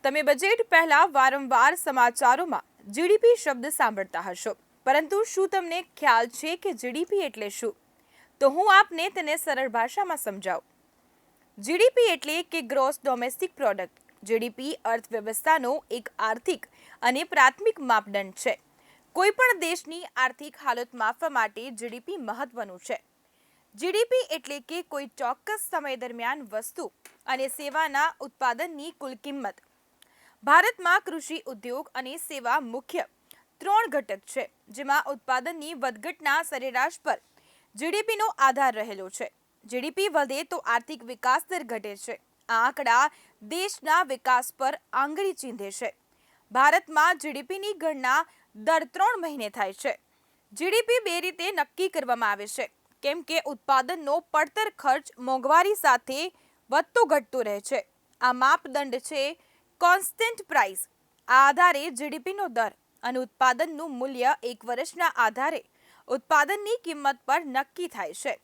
તમે બજેટ પહેલા વારંવાર સમાચારોમાં જીડીપી શબ્દ સાંભળતા હશો, પરંતુ શું તમને ખ્યાલ છે કે જીડીપી એટલે શું? તો હું આપને તેને સરળ ભાષામાં સમજાવું. જીડીપી એટલે કે ગ્રોસ ડોમેસ્ટિક પ્રોડક્ટ. જીડીપી અર્થવ્યવસ્થાનો એક આર્થિક અને પ્રાથમિક માપદંડ છે. કોઈપણ દેશની આર્થિક હાલત માપવા માટે જીડીપી મહત્વનું છે. જીડીપી એટલે કે કોઈ ચોક્કસ સમય દરમિયાન વસ્તુ અને સેવાના ઉત્પાદનની કુલ કિંમત. ભારતમાં કૃષિ ઉદ્યોગ અને સેવા મુખ્ય 3 ઘટક છે, જેમાં ઉત્પાદનની વધઘટના સરેરાશ પર જીડીપીનો આધાર રહેલો છે. જીડીપી વધે તો આર્થિક વિકાસ દર ઘટે છે. આ આંકડા દેશના વિકાસ પર આંગળી ચીંધે છે. ભારતમાં જીડીપીની ગણના દર 3 મહિને થાય છે. જીડીપી 2 રીતે નક્કી કરવામાં આવે છે, કેમ કે ઉત્પાદનનો પડતર ખર્ચ મોંઘવારી સાથે વધતો ઘટતો રહે છે. આ માપદંડ છે કોન્સ્ટન્ટ પ્રાઇસ. આ આધારે જીડીપીનો દર અને ઉત્પાદનનું મૂલ્ય એક વર્ષના આધારે ઉત્પાદનની કિંમત પર નક્કી થાય છે.